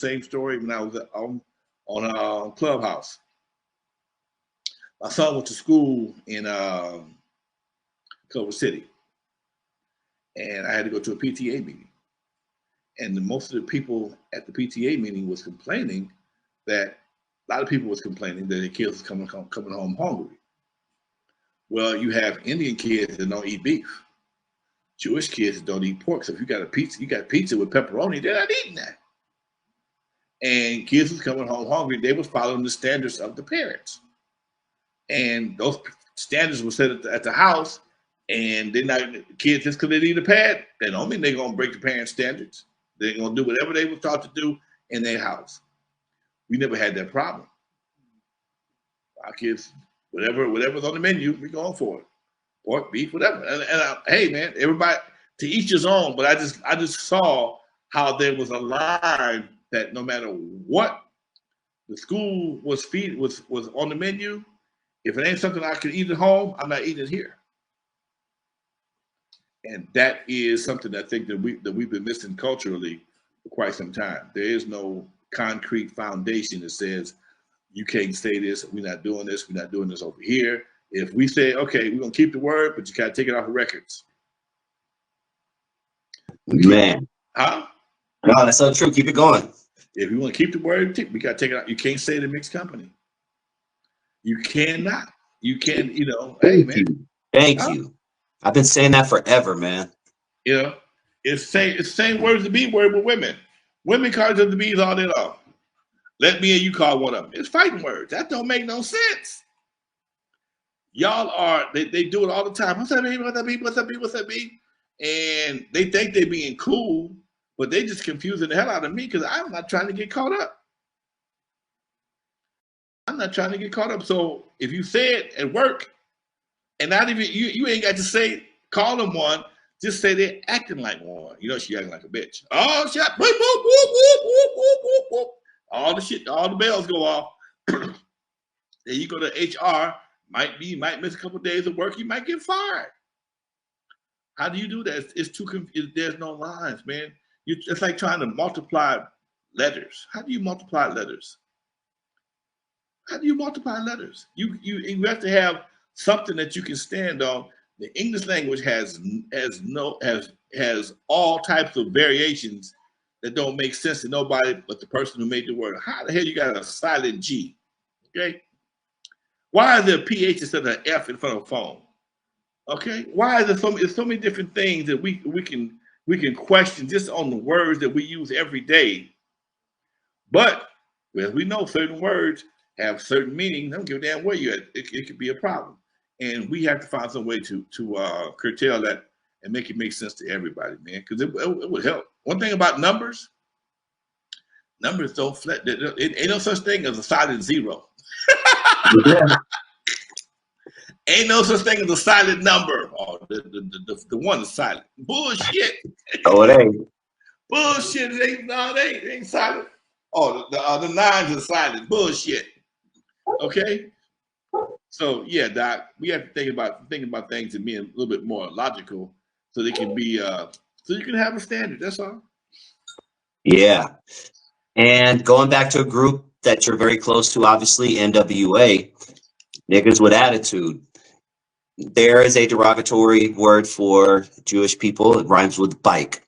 same story when I was on Clubhouse. My son went to school in Culver City, and I had to go to a PTA meeting. And most of the people at the PTA meeting was complaining that a lot of people was complaining that their kids was coming home hungry. Well, you have Indian kids that don't eat beef, Jewish kids that don't eat pork. So if you got pizza with pepperoni, they're not eating that. And kids was coming home hungry. They was following the standards of the parents, and those standards were set at the house. And they're not kids just because they need a pad. That don't mean they're gonna break the parents' standards. They're gonna do whatever they were taught to do in their house. We never had that problem. Our kids, whatever's on the menu, we're going for it. Pork, beef, whatever. Hey man, everybody to each his own. But I just saw how there was a line that no matter what the school was on the menu, if it ain't something I can eat at home, I'm not eating it here. And that is something I think that we've been missing culturally for quite some time. There is no concrete foundation that says you can't say this, we're not doing this over here. If we say, okay, we're gonna keep the word, but you gotta take it off the records. Man. Huh? No, that's so true. Keep it going. If you want to keep the word, we gotta take it out. You can't say the mixed company. You cannot. You can't, hey man. Thank you. I've been saying that forever, man. It's the same word as the B word with women. Women call each other the B's all day long. Let me and you call one of them. It's fighting words. That don't make no sense. Y'all they do it all the time. What's up, baby? What's up, baby? What's up, baby? What's up, baby? And they think they're being cool, but they just confusing the hell out of me because I'm not trying to get caught up. I'm not trying to get caught up. So if you say it at work, and not even you ain't got to say call them one. Just say they're acting like one. She acting like a bitch. Oh shit! Whoop, whoop, whoop, whoop, whoop, whoop, whoop, whoop. All the shit, all the bells go off. Then you go to HR. Might miss a couple of days of work. You might get fired. How do you do that? It's too confused. There's no lines, man. It's like trying to multiply letters. How do you multiply letters? How do you multiply letters? You have to have something that you can stand on. The English language has all types of variations that don't make sense to nobody but the person who made the word. How the hell you got a silent G? Okay. Why is there a PH instead of an F in front of a phone? Okay. Why is there so many different things that we can question just on the words that we use every day? But as we know, certain words have certain meanings. Don't give a damn where you're at. It could be a problem. And we have to find some way to curtail that and make it make sense to everybody, man, because it would help. One thing about numbers don't flat. It ain't no such thing as a silent zero. Yeah. Ain't no such thing as a silent number. Oh, the one is silent. Bullshit. Oh, it ain't. Bullshit. It ain't silent. Oh, the nines are silent. Bullshit. Okay. So yeah, Doc, we have to think about things and being a little bit more logical, so they can be so you can have a standard. That's all. Yeah, and going back to a group that you're very close to, obviously N.W.A, niggas with attitude. There is a derogatory word for Jewish people. It rhymes with bike.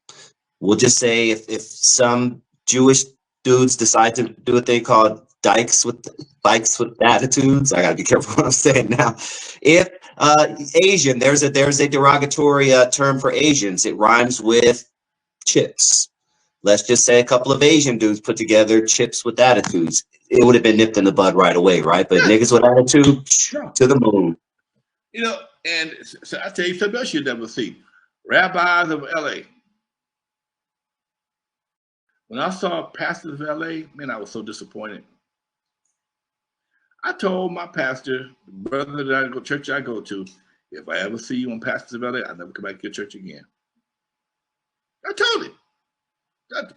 We'll just say if some Jewish dudes decide to do what they call bikes with attitudes. I gotta be careful what I'm saying now. If Asian, there's a derogatory term for Asians. It rhymes with chips. Let's just say a couple of Asian dudes put together chips with attitudes. It would have been nipped in the bud right away, right? But niggas with attitude to the moon. And so I tell you something else you'll never see. Rabbis of LA. When I saw pastors of LA, man, I was so disappointed. I told my pastor, the brother that I go church I go to, if I ever see you on Pastors of LA, I'll never come back to your church again. I told him,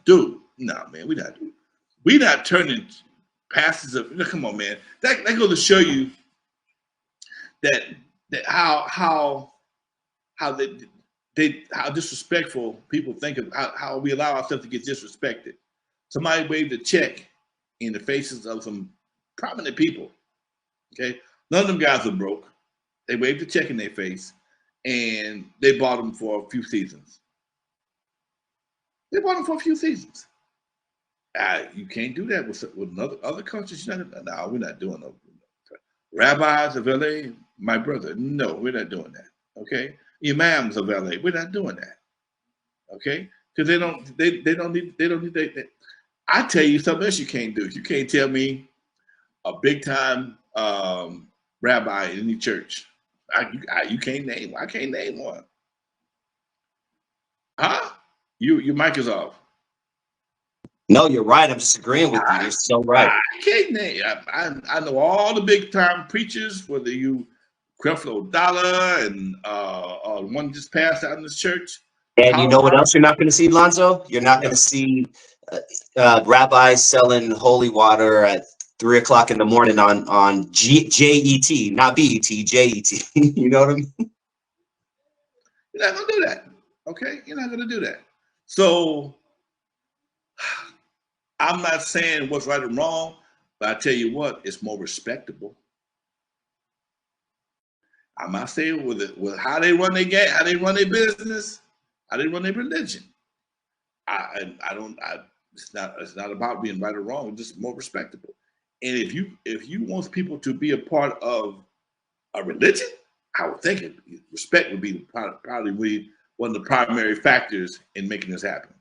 dude, nah, man, we not turning pastors of. Come on, man. That goes to show you that how disrespectful people think of how we allow ourselves to get disrespected. somebody waved a check in the faces of some prominent people. Okay, none of them guys were broke. They waved a check in their face, and they bought them for a few seasons. They bought them for a few seasons. You can't do that with other countries. No, we're not doing no. Rabbis of LA, my brother, no, we're not doing that. Okay, imams of LA, we're not doing that. Okay, because they don't need that. I tell you something else you can't do. You can't tell me a big time rabbi in any church. You can't name. I can't name one. Huh? Your mic is off. No, you're right. I'm disagreeing with you. You're so right. I can't name. I know all the big time preachers, whether you Creflo Dollar and one just passed out in this church. And you know what else you're not going to see, Lonzo? You're not going to see rabbis selling holy water at 3 o'clock in the morning on JET, not BET, JET. You know what I mean? You're not going to do that. Okay? You're not going to do that. So I'm not saying what's right or wrong, but I tell you what, it's more respectable. I'm not saying with how they run their game, how they run their business, how they run their religion. It's not about being right or wrong. It's just more respectable. And if you want people to be a part of a religion, I would think respect would be probably one of the primary factors in making this happen.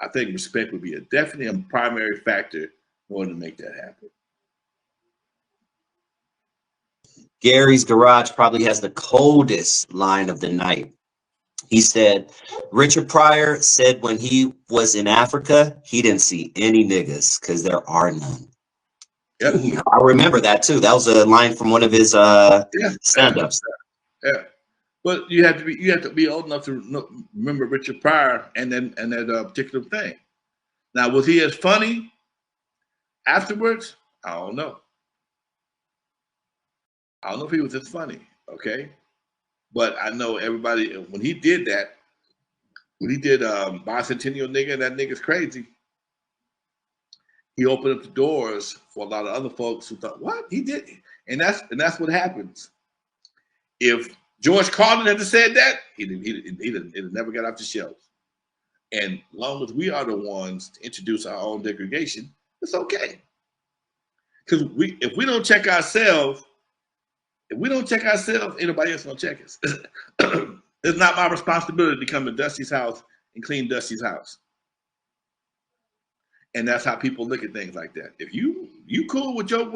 I think respect would be definitely a primary factor in order to make that happen. Gary's Garage probably has the coldest line of the night. He said, Richard Pryor said when he was in Africa, he didn't see any niggas because there are none. Yep. I remember that too. That was a line from one of his stand-ups. Yeah. But you have to be old enough to remember Richard Pryor and that particular thing. Now, was he as funny afterwards? I don't know. I don't know if he was as funny, okay? But I know everybody, when he did that, when he did Bicentennial Nigga, that nigga's crazy, he opened up the doors for a lot of other folks who thought, what? He did? And that's what happens. If George Carlin had said that, he'd never got off the shelves. And as long as we are the ones to introduce our own degradation, it's okay. Because if we don't check ourselves, anybody else gonna check us. It's not my responsibility to come to Dusty's house and clean Dusty's house. And that's how people look at things like that. If you cool with your